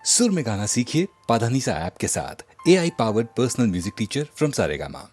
सुर में गाना सीखिए पाधानीसा ऐप के साथ। AI powered personal music teacher from Saregama.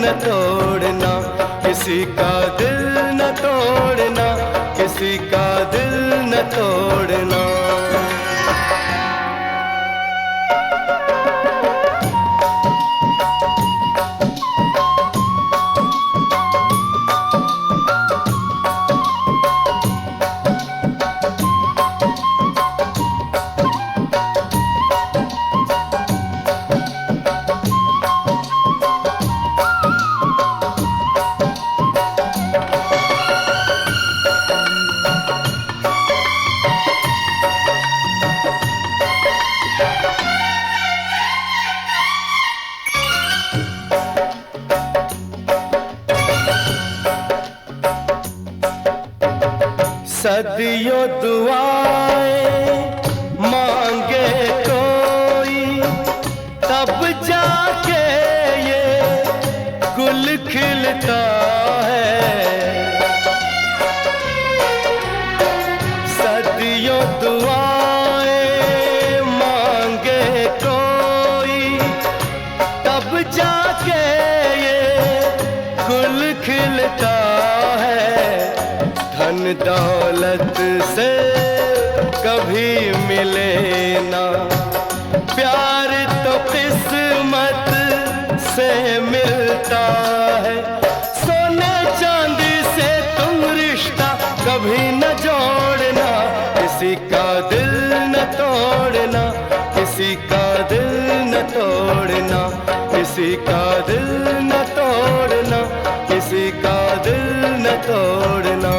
न तोड़ना, किसी का दिल न तोड़ना, किसी का दिल न तोड़ना। सदियों दुआएं मांगे कोई, तब जाके ये गुल खिलता है। सदियों दुआएं मांगे कोई, तब जाके ये गुल खिलता है। धन दौलत से कभी मिले ना, प्यार तो किस्मत से मिलता है। सोने चांदी से तुम रिश्ता कभी न जोड़ना, किसी का दिल न तोड़ना, किसी का दिल न तोड़ना, किसी का दिल न तोड़ना, किसी का दिल न तोड़ना।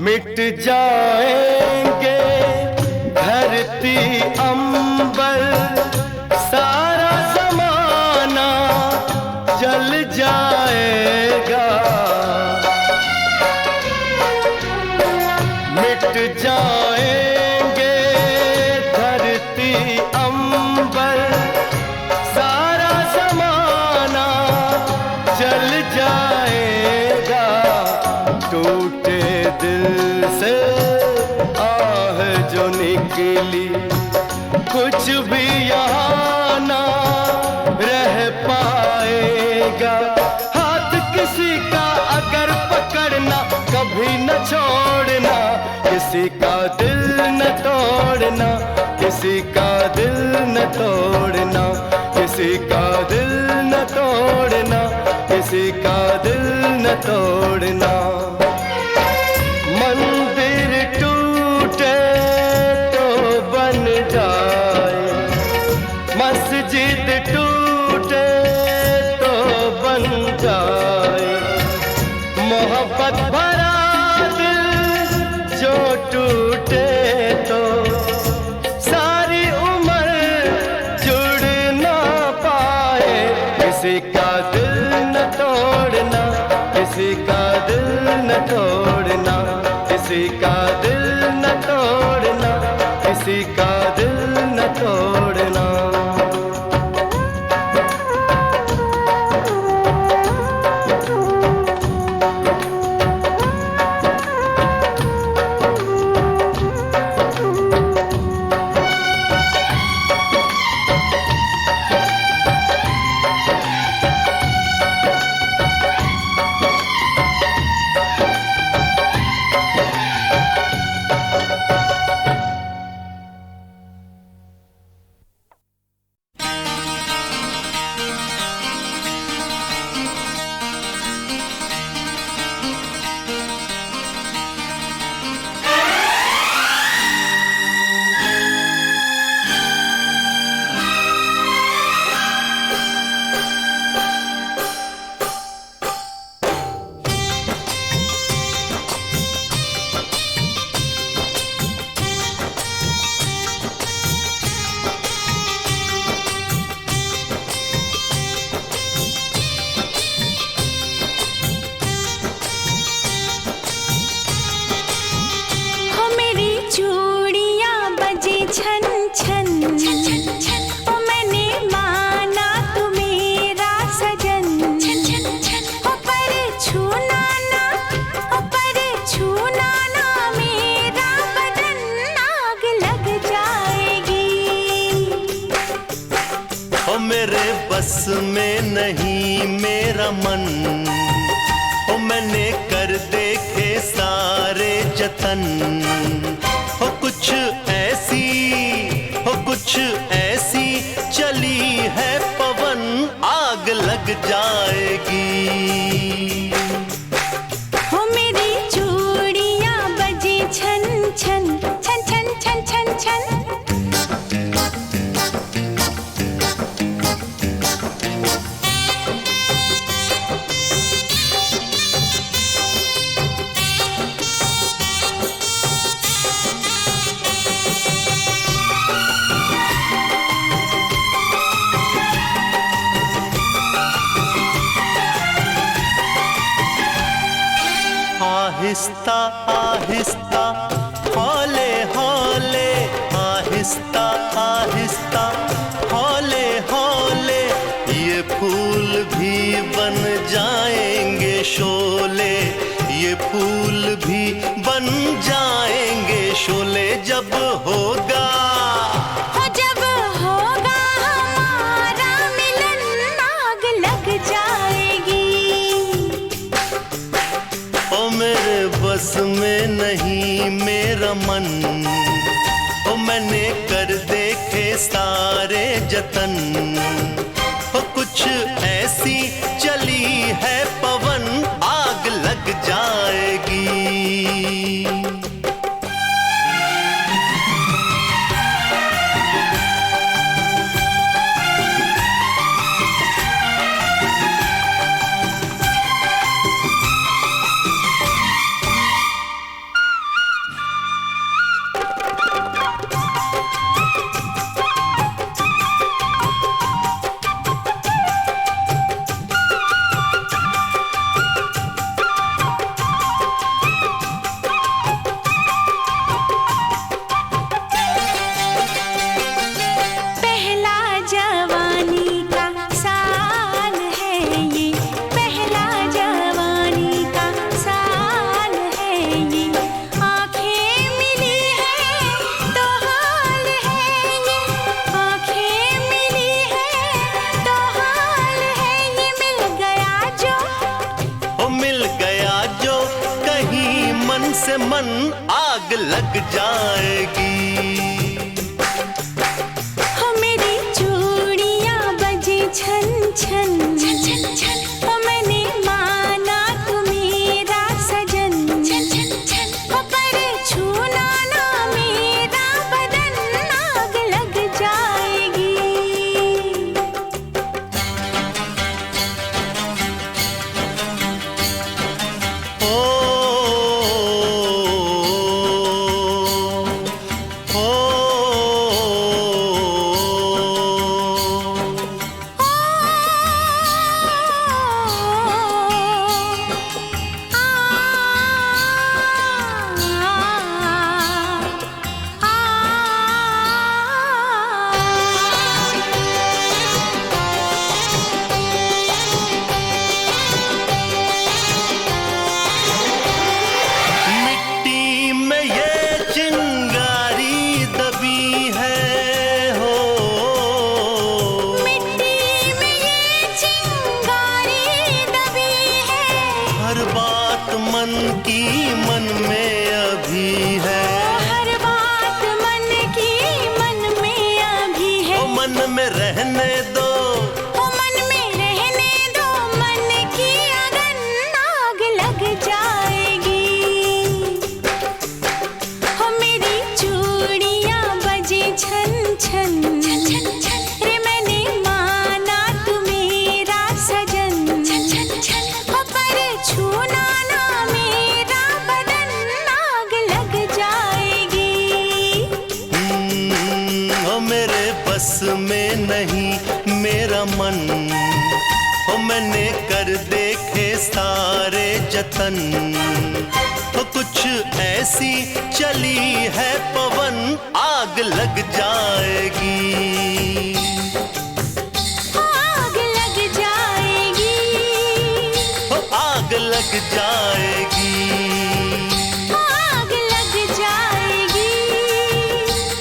मिट जाएंगे धरती अंबर, सारा ज़माना जल जाएगा। मिट जाएंगे धरती अंबर, सारा ज़माना जल जाएगा। टूटे दिल से आह जो निकली, कुछ भी यहाँ ना रह पाएगा। हाथ किसी का अगर पकड़ना, कभी न छोड़ना, किसी का दिल न तोड़ना, किसी का दिल न तोड़ना, किसी का दिल न तोड़ना, किसी का दिल न तोड़ना। मंदिर टूटे तो बन जाए, मस्जिद टूटे तो बन जाए। मोहब्बत भरा दिल जो टूटे तो सारी उम्र जुड़ ना पाए। किसी का दिल न तोड़ना, किसी का दिल न तोड़ना, किसी का दिल न तोड़ना, किसी का दिल न तोड़ना। मन। ओ मैंने कर देखे सारे जतन, हो कुछ ऐसी चली है पवन, आग लग जाएगी। हो मेरी चूड़ियां बजी छन छन छन छन छन छन छन। आहिस्ता आहिस्ता हौले हौले, आहिस्ता आहिस्ता हौले हौले, ये फूल भी बन जाएंगे शोले, ये फूल भी बन जाएंगे शोले। जब होगा हमारा मिलन, आग लग जाएगी। ओ मेरे बस में नहीं मेरा मन, ओ मैंने कर देखे सारे जतन, ओ कुछ ऐसी चली है पवन, आग लग जाएगी। से मन आग लग जाएगी। हो मेरी चूड़ियां बजी छन छन छन छन छन, हो मैंने माना तू मेरा सजन छन छन छन, हो पर छूना ना मेरा बदन, आग लग जाएगी। मन की मन में अभी है, हर बात मन की मन में अभी है। ओ मन में रहने दो, ओ मन में रहने दो, मन की अगन आग लग जाएगी। हो मेरी चूड़ियां बजी छन छन छन छन छन, रे मैंने माना तू मेरा सजन छन छन छन, हो पर छूना बस में नहीं मेरा मन, हो मैंने कर देखे सारे जतन, हो कुछ ऐसी चली है पवन, आग लग जाएगी। आग लग जाएगी, हो आग लग जाएगी, आग लग जाएगी,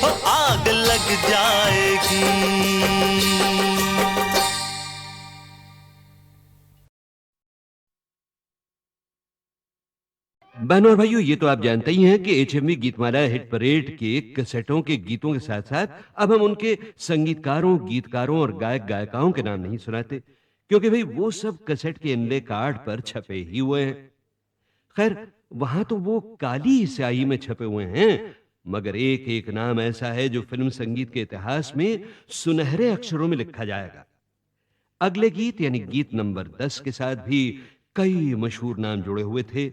हो आग लग जाएगी। बहनों और भाइयों, ये तो आप जानते ही हैं कि एचएमवी गीतमाला हिट परेड के कैसेटों के गीतों के साथ साथ अब हम उनके संगीतकारों, गीतकारों और गायक गायिकाओं के नाम नहीं सुनाते, क्योंकि भाई वो सब कैसेट के इनले कार्ड पर छपे ही हुए हैं। खैर, वहां तो वो काली स्याही में छपे हुए हैं, मगर एक एक नाम ऐसा है जो फिल्म संगीत के इतिहास में सुनहरे अक्षरों में लिखा जाएगा। अगले गीत यानी गीत नंबर 10 के साथ भी कई मशहूर नाम जुड़े हुए थे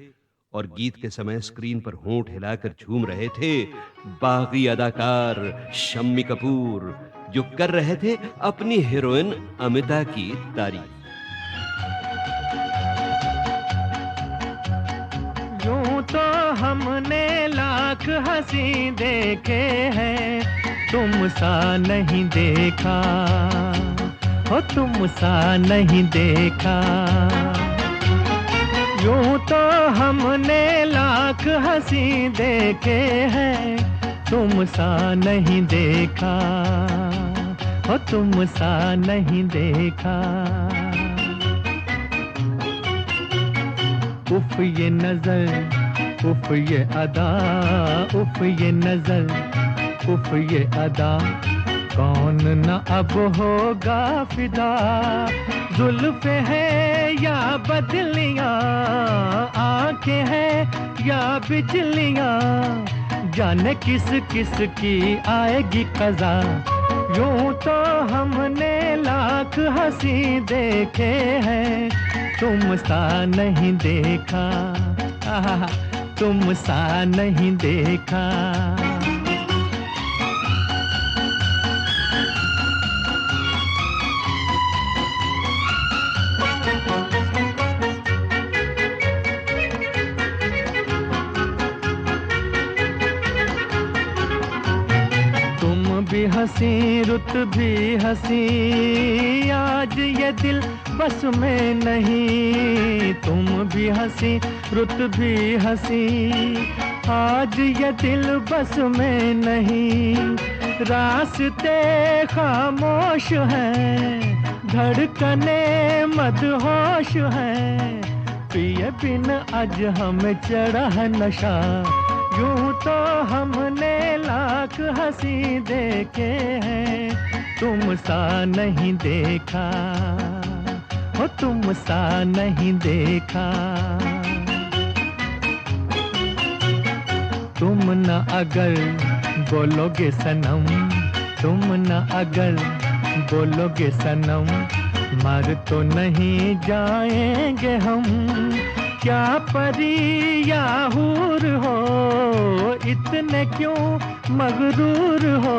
और गीत के समय स्क्रीन पर होंठ हिलाकर झूम रहे थे बागी अदाकार शम्मी कपूर, जो कर रहे थे अपनी हीरोइन अमिता की तारीफ। यूं तो हमने लाख हंसी देखे हैं, तुम सा नहीं देखा हो, तुम सा नहीं देखा। यूं तो हमने लाख हंसी देखे हैं, तुम सा नहीं देखा हो, तुम सा नहीं देखा। उफ ये नजर, उफ ये अदा, उफ ये नजर, उफ ये अदा, कौन न अब होगा फिदा। जुल्फ़े है या बदलियां, आंखें हैं या बिजलियां, जाने किस किस की आएगी क़ज़ा। यूं तो हमने लाख हंसी देखे हैं, तुम सा नहीं देखा, तुम सा नहीं देखा। भी हंसी रुत भी हंसी, आज ये दिल बस में नहीं। तुम भी हंसी रुत भी हंसी, आज ये दिल बस में नहीं। रास्ते खामोश हैं, धड़कने मदहोश हैं, पिए बिन आज हमें चढ़ा है नशा। यूं तो हमने लाख हंसी देखे हैं, तुम सा नहीं देखा हो, तुम सा नहीं देखा। तुम न अगर बोलोगे सनम, तुम न अगर बोलोगे सनम, मर तो नहीं जाएंगे हम। क्या परी या हूर हो, इतने क्यों मगरूर हो,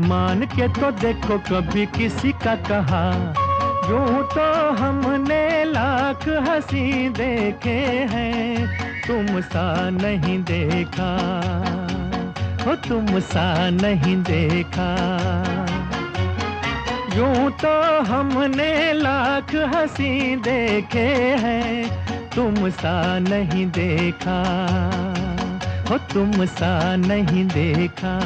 मान के तो देखो कभी किसी का कहा। यूं तो हमने लाख हंसी देखे हैं, तुम सा नहीं देखा हो, तुम सा नहीं देखा। यूं तो हमने लाख हंसी देखे हैं, तुम सा नहीं देखा हो, तुम सा नहीं देखा।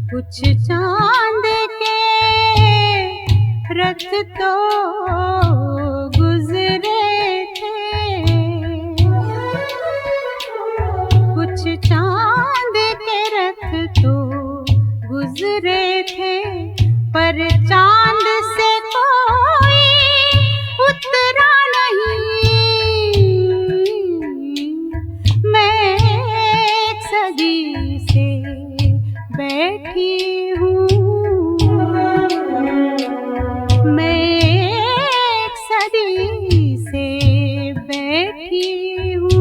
कुछ चांद के रथ तो गुजरे थे, पर चांद से कोई उतरा नहीं। मैं एक सदी से बैठी हूँ, मैं एक सदी से बैठी हूँ।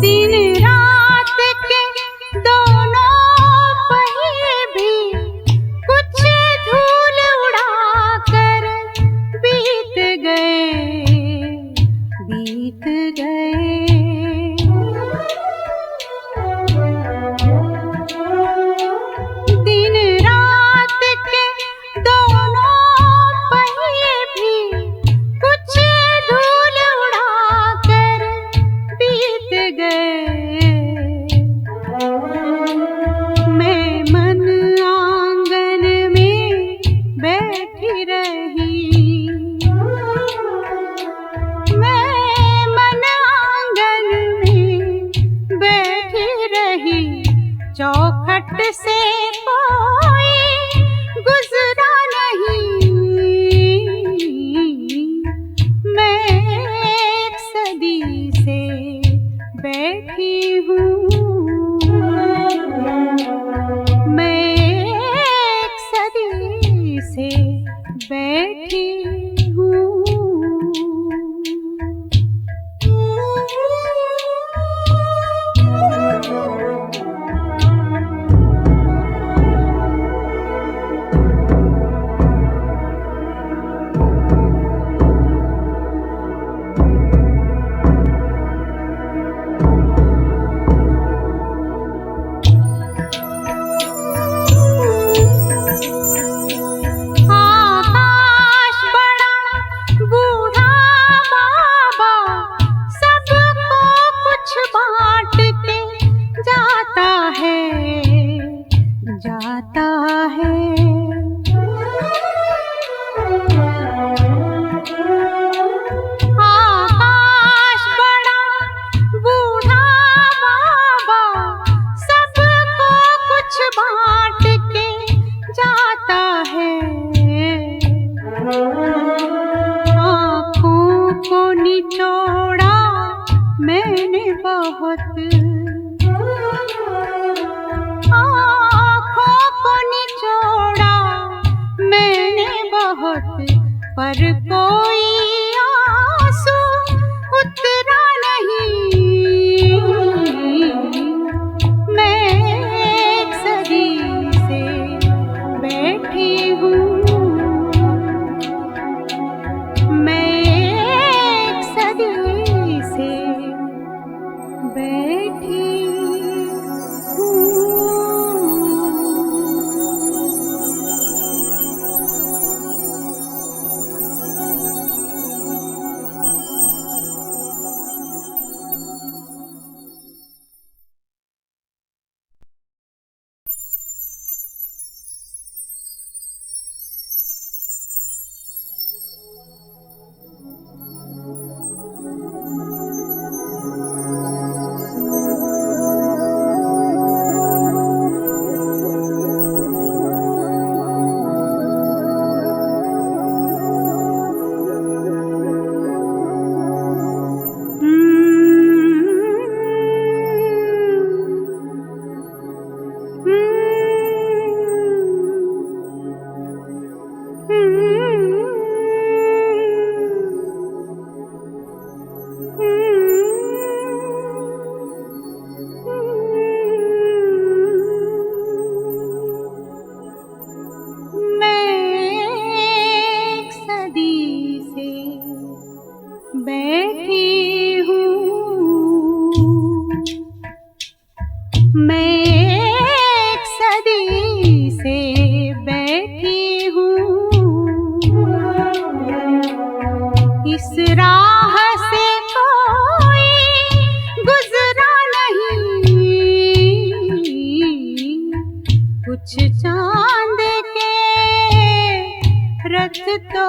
दिन रात के दोनों पहिए भी कुछ धूल उड़ाकर बीत गए, बीत गए। दिन रात के दोनों पहिए भी कुछ धूल उड़ाकर बीत गए। मैं मन आंगन में बैठी रही, मैं मन आंगन में बैठी रही। चौखट से कोई गुजरा नहीं। मैं एक सदी से बैठी हूँ, मैं एक सदी से बैठी हूँ। आकाश बड़ा बूढ़ा बाबा सबको कुछ बांट के जाता है, जाता है। आकाश बड़ा बूढ़ा बाबा सबको कुछ बांट के जाता है। आँखों को निचोड़ा मैंने बहुत, आँखों को निचोड़ा मैंने बहुत, पर कोई आंसू उतरा नहीं। मैं एक सदी से बैठी हूँ, मैं एक सदी से बैठी हूँ। मैं एक सदी रथ तो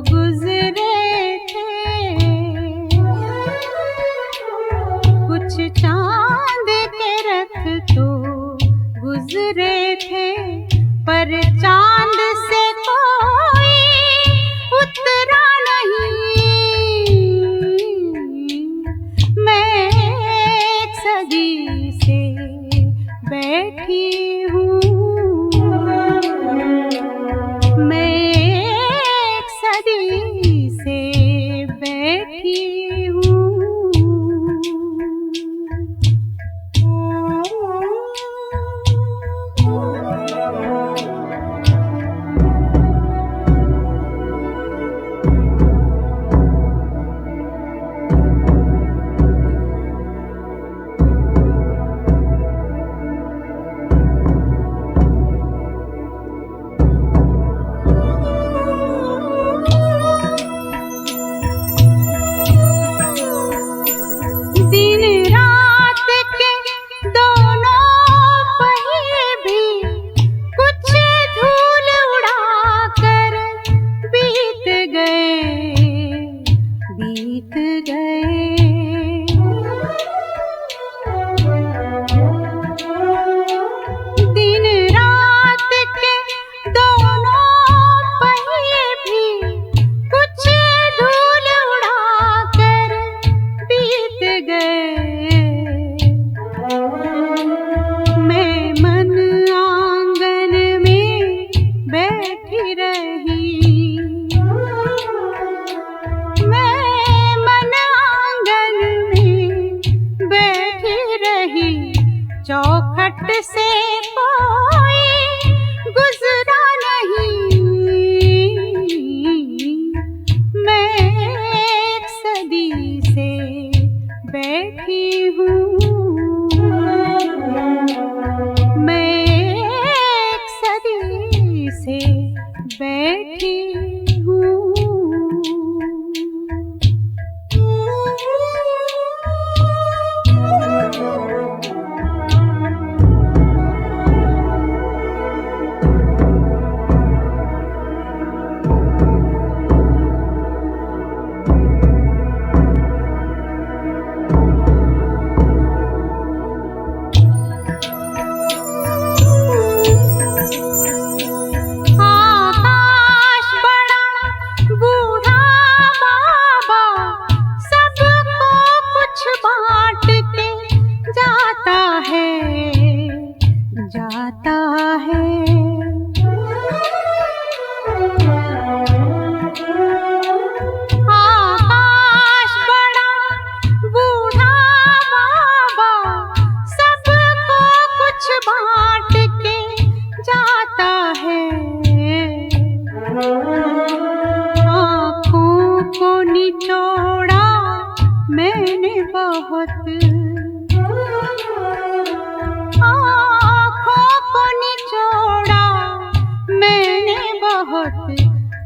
गुजरे थे, कुछ चांद के रथ तो गुजरे थे, पर चांद से कोई उतरा नहीं। मैं एक सदी से बैठी हूँ, मैं एक सदी से बैठी हूँ। चौखट से कोई गुजरा नहीं, मैं एक सदी से बैठी हूँ, मैं एक सदी से बैठी हूँ।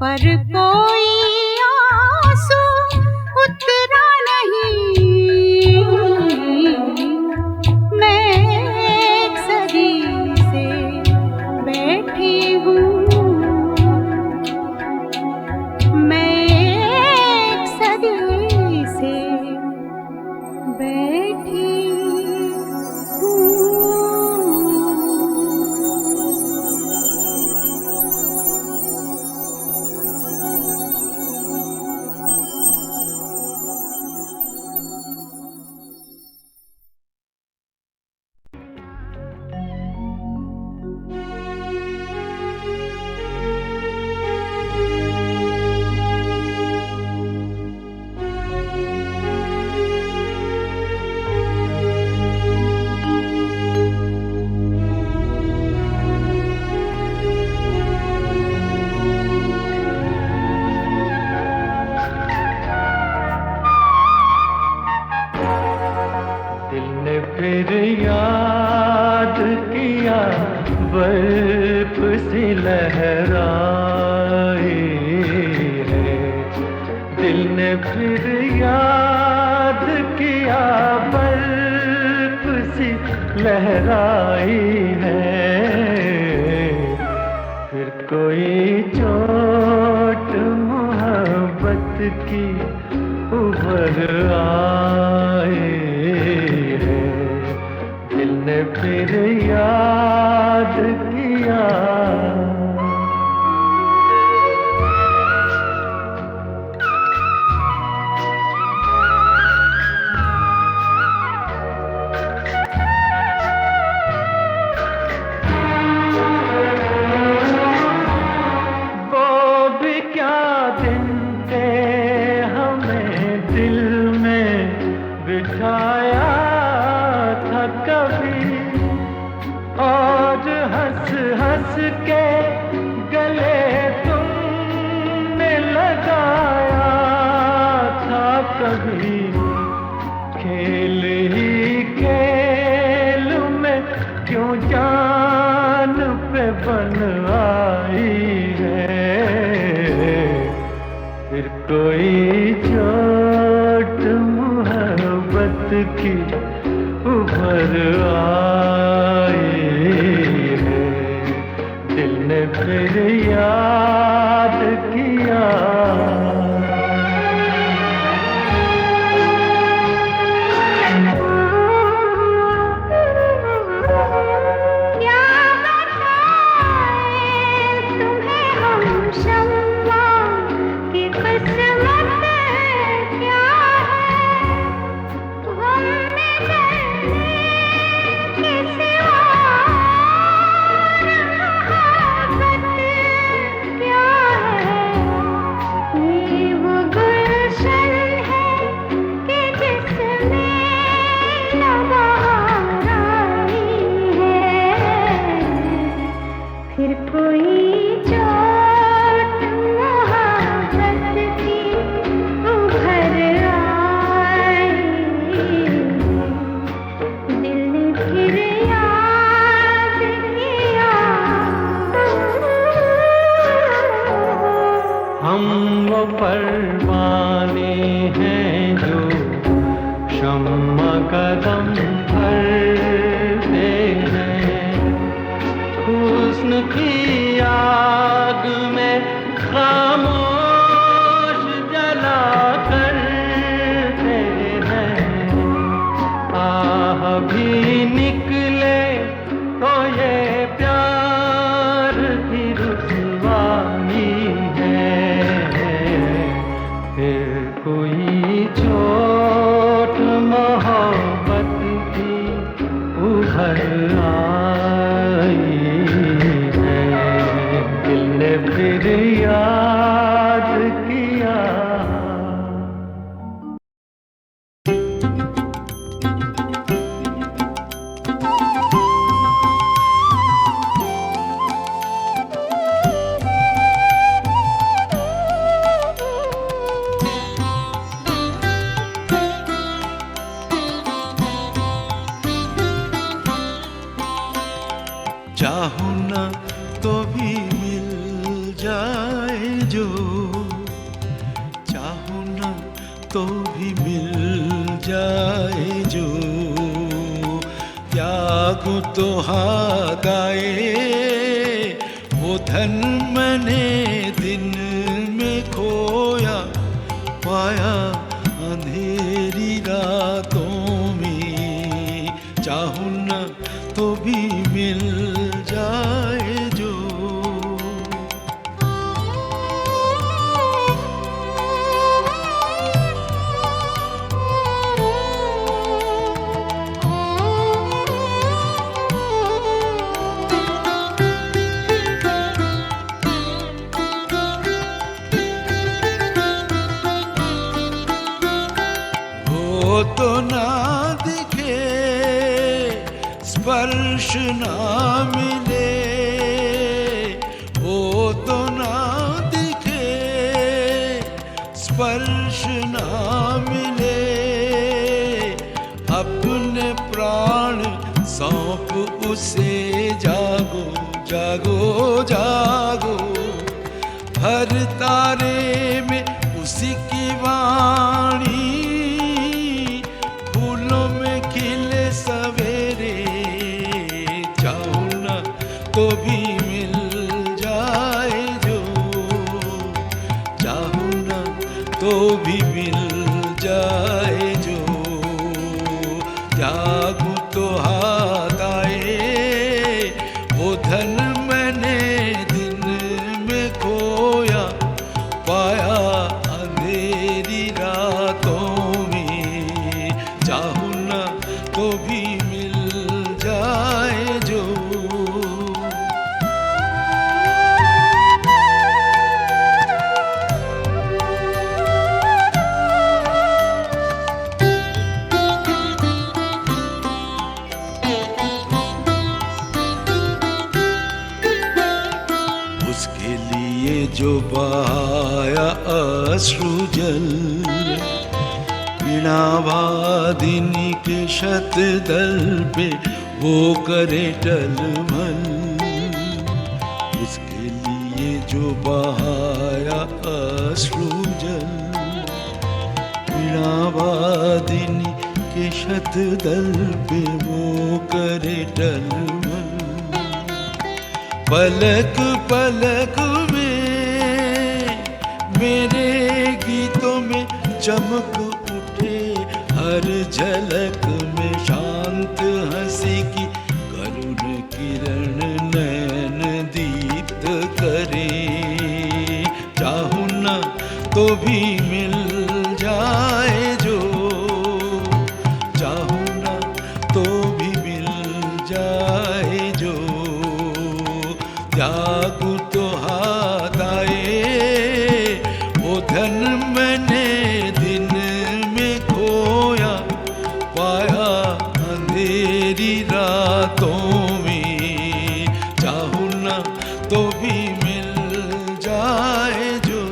पर कोई आंसू उतरा नहीं, मैं एक सदी से बैठी हूँ, मैं एक सदी से बैठी हूँ। फिर याद किया बर्फ सी लहराई है, दिल ने फिर याद किया बर्फ सी लहराई है, फिर कोई चोट मोहब्बत की उभर आए है, दिल ने फिर याद किया। बिठाया था कभी और हंस हंस के गले तुमने लगाया था कभी। खेल ही खेल में क्यों जान पे बन आई है, फिर कोई चोट मोहब्बत की उभर आई है, दिल ने फिर याद किया। फिर कोई चोट मोहब्बत की उभर आई, दिल ने फिर याद किया। हम वो परवाने हैं जो शम्मा कदम भरते हैं, हुस्न की आग में खामोश जला करते हैं। आह भी निकले तो ये प्यार की रुसवाई है, फिर कोई चोट मोहब्बत की उभर आई है, दिल ने फिर याद किया। चाहूं ना तो भी मिल जाए जो, चाहूं ना तो भी मिल जाए जो, त्यागूं तो हाँ गाए वो धन मैंने दिन में खोया पाया अंधेरी रातों में। चाहूं ना तो भी मिल जाए जो, वो तो ना दिखे स्पर्श ना मिले, वो तो ना दिखे स्पर्श ना मिले, अपने प्राण सौंप उसे जागो जागो जागो, हर तारे में उसी की वाणी, फूलों में खिले सवेरे। चाहूं ना तो भी मिल जाए जो, भी मिल जाए जो, त्यागूं तो हाथ आए वो धन मैंने दिन में खोया, पाया अंधेरी रातों में, चाहूं ना तो भी मिल जाए जो। उसके लिए जो बहाया अश्रु जल, वीणावादिनी के शतदल पे वो करे टलमल। उसके लिए जो बहाया अश्रु जल, वीणावादिनी के शतदल पे वो करे टलमल। पलक पलक में मेरे गीतों में चमक उठे, हर झलक में शांत हंसी की करुण किरण नयन दीप्त करे, चाहूं ना तो भी मिल जाए जो, चाहूं ना तो भी मिल जाए जो, त्यागूं तो हाथ आए वो धन मैंने दिन में खोया, पाया अंधेरी रातों में, चाहूं ना तो भी मिल जाए जो।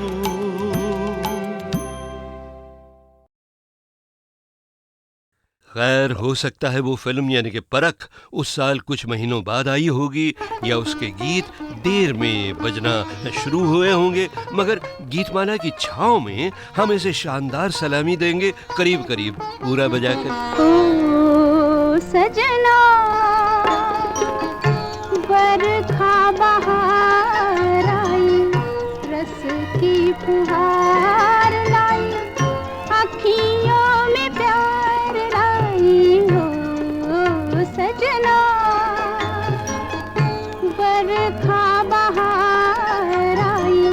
खैर, हो सकता है वो फिल्म यानी कि परख उस साल कुछ महीनों बाद आई होगी, या उसके गीत देर में बजना शुरू हुए होंगे, मगर गीतमाला की छाँव में हम इसे शानदार सलामी देंगे करीब करीब पूरा बजाकर। ओ सजना बरखा बहार आई, रस की फुहार लाई, अखियों में प्यार लाई। ओ सजना बरखा बहार आई,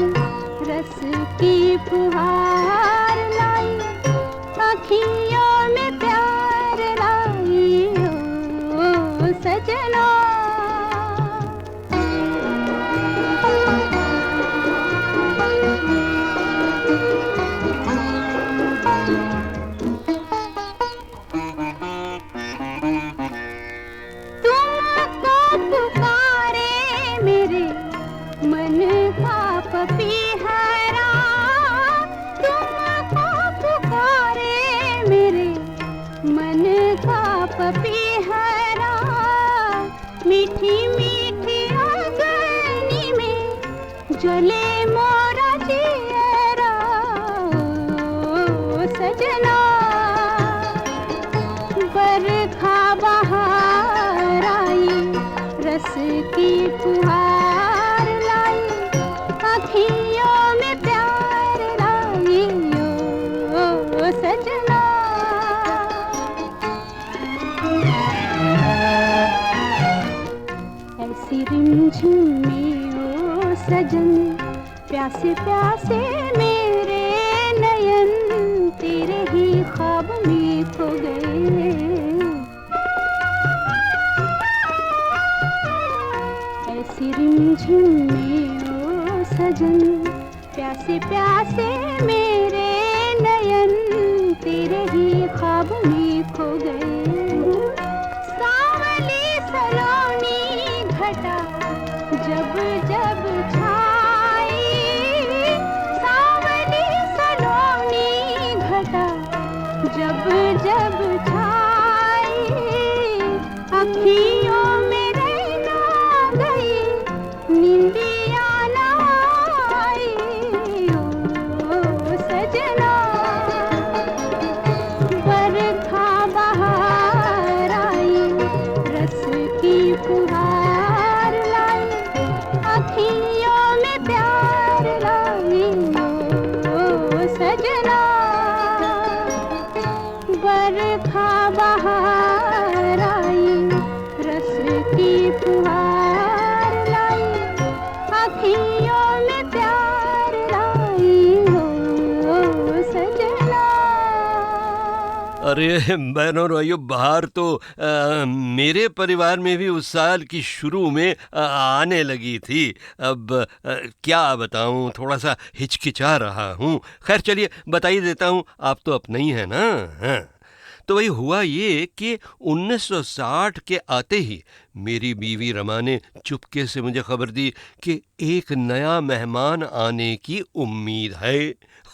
रस की फुहार लाई, अखियों में प्यार लाई। ओ सजना तुमको पुकारे मेरे मन का पपीहरा, तुमको पुकारे मेरे मन का पपीहरा, मीठी मीठी अग्नि में जले मोरा जियरा। ओ सजना बरखा बहार आई, रस की फुहार लाई, अखियों में प्यार लाई। ओ सजना ऐसी रिमझिम में ओ सजन, प्यासे प्यासे मेरे नयन, तेरे ही ख्वाब में खो गए। ऐसी रिमझिम में ओ सजन, प्यासे प्यासे मेरे नयन, तेरे ही ख्वाब में खो गए। सावली सलोनी घटा जब जब छाई, सावली सलोनी घटा जब जब छाई, अखियों में रहना गई, नींदिया ना आई। ओ सजना बरखा बहार अरे बहनों और भाइयों, बाहर तो मेरे परिवार में भी उस साल की शुरू में आने लगी थी। अब क्या बताऊं, थोड़ा सा हिचकिचा रहा हूं। खैर चलिए बता ही देता हूं, आप तो अपना ही है ना। हाँ। तो वही हुआ ये कि 1960 के आते ही मेरी बीवी रमा ने चुपके से मुझे खबर दी कि एक नया मेहमान आने की उम्मीद है।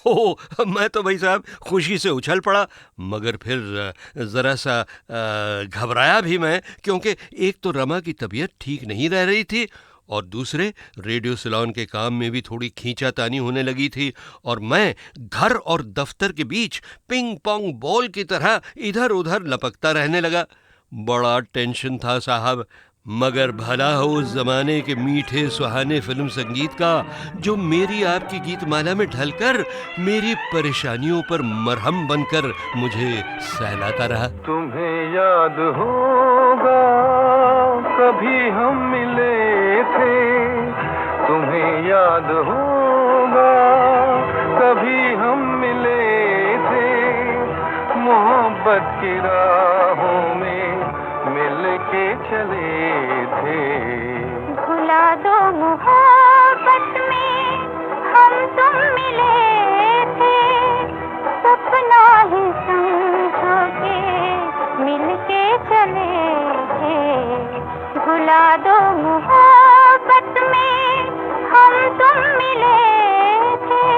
हो, मैं तो भाई साहब खुशी से उछल पड़ा, मगर फिर ज़रा सा घबराया भी मैं, क्योंकि एक तो रमा की तबीयत ठीक नहीं रह रही थी और दूसरे रेडियो सिलोन के काम में भी थोड़ी खींचातानी होने लगी थी, और मैं घर और दफ्तर के बीच पिंग पोंग बॉल की तरह इधर उधर लपकता रहने लगा। बड़ा टेंशन था साहब, मगर भला हो उस जमाने के मीठे सुहाने फिल्म संगीत का, जो मेरी आपकी गीतमाला में ढलकर मेरी परेशानियों पर मरहम बनकर मुझे सहलाता रहा। तुम्हें याद होगा कभी हम मिले थे, तुम्हें याद होगा कभी हम मिले थे, मोहब्बत की राहों में मिल के चले थे। भुला दो मोहब्बत में हम तुम मिले थे, सपना ही समझो के मिल के चले थे। भुला दो मोहब्बत में हम तुम मिले थे।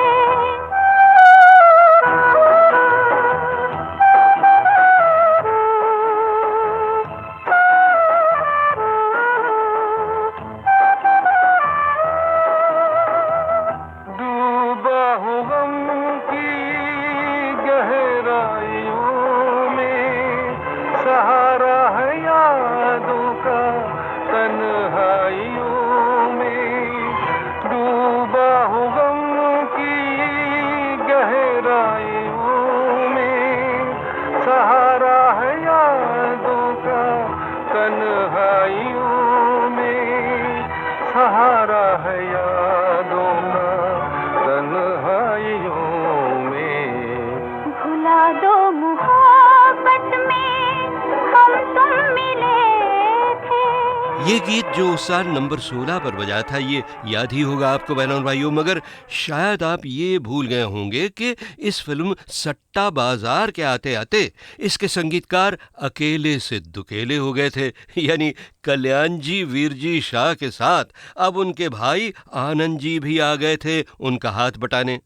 डूबा हूँ गम की गहराइयों में, सहारा है यादों का तन्हाइयों में। डूबा हूँ गम की गहराइयों में, सहारा है यादों का तन्हाइयों में, सहारा है यादों का तन्हाइयों में। भुला दो मोहब्बत में हम तुम मिले थे। ये गीत जो उस साल नंबर 16 पर बजा था, ये याद ही होगा आपको बहनों और भाइयों, मगर शायद आप ये भूल गए होंगे कि इस फिल्म सट्टा बाजार के आते आते इसके संगीतकार अकेले से दुकेले हो गए थे, यानी कल्याण जी वीर जी शाह के साथ अब उनके भाई आनंद जी भी आ गए थे उनका हाथ बटाने।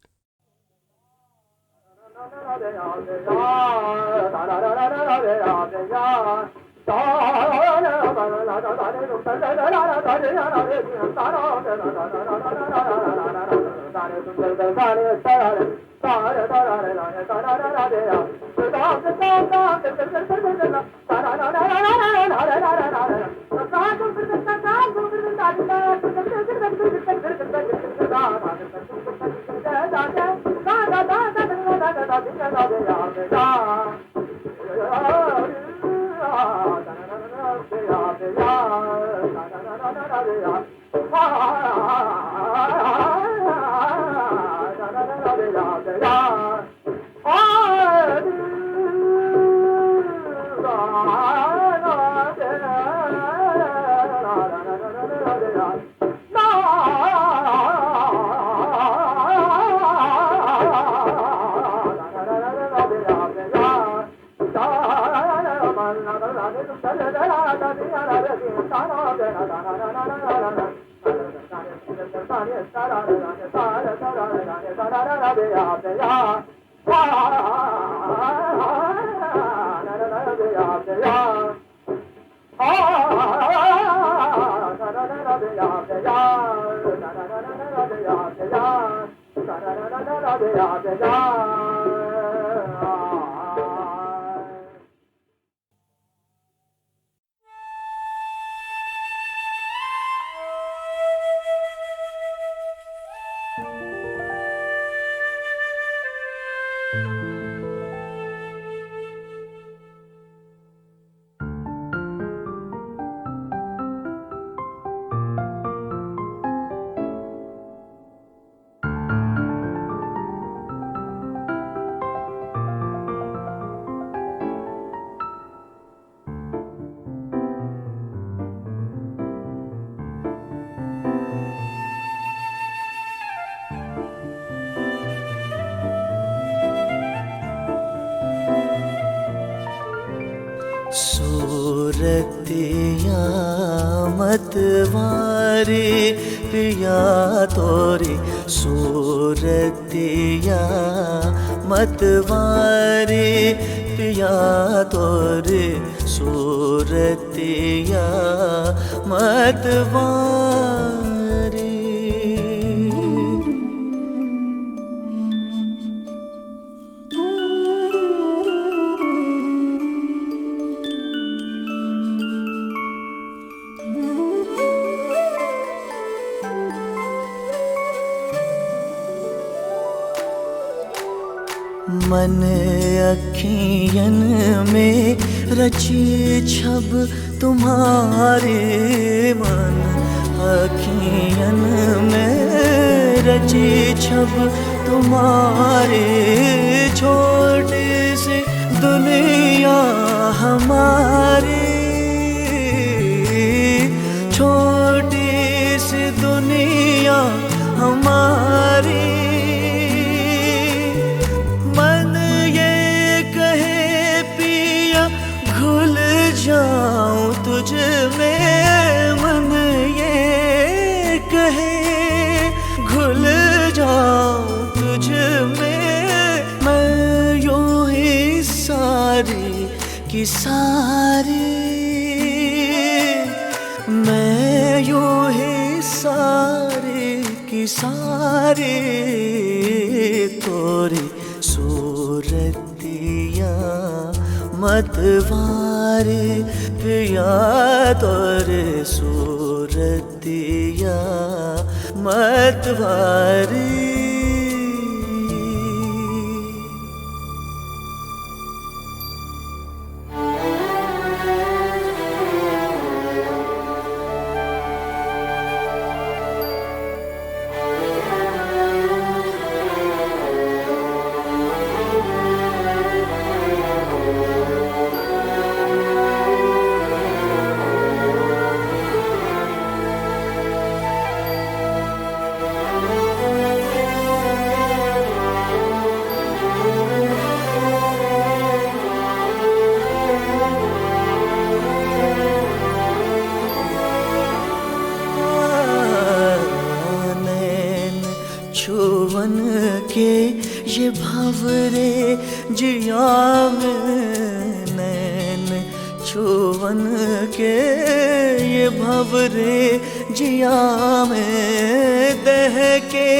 सूरतिया मतवारे पिया तोरे सूरतिया मतवारे पिया तोरे सूरतिया मतवारे। मन अखियन में रची छब तुम्हारे, मन अखियन में रची छब तुम्हारे, छोटी सी दुनिया हमारी, छोटी सी दुनिया हमारी। जाऊं तुझ में, मन ये कहे घुल जाऊं तुझ में, मैं यूं ही सारी की सारी, मैं यूं ही सारी की सारी तोरी सूरतिया मतवारे पिया तोरे सूरतिया मतवारे। छुवन के ये भंवरे जिया में, नैन छुवन के ये भंवरे जिया में, दह के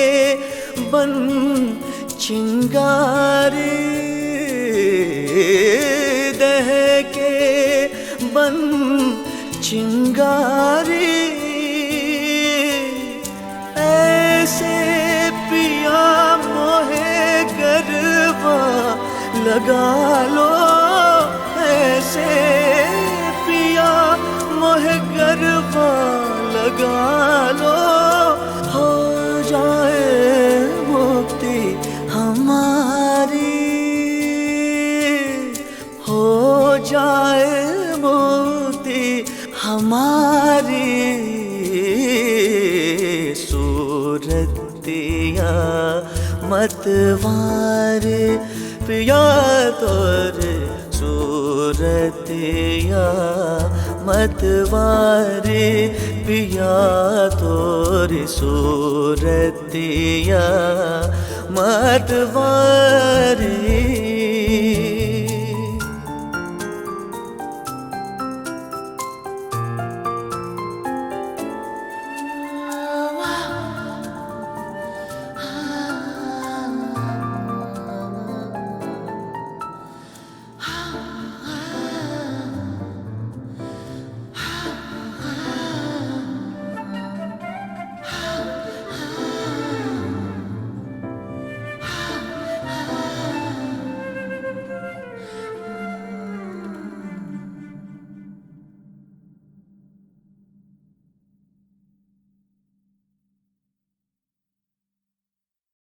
बन चिंगारी, दह के बन चिंगारी। ऐसे पिया मोहे गरबा लगा लो, ऐसे पिया मोहे गरबा लगा लो, हो जाए मुक्ति हमारी, हो जाए मुक्ति हमारी। सूरतिया मतवारे पिया तोरे सूरतिया मतवारे पिया तोरे सूरतिया मतवारे।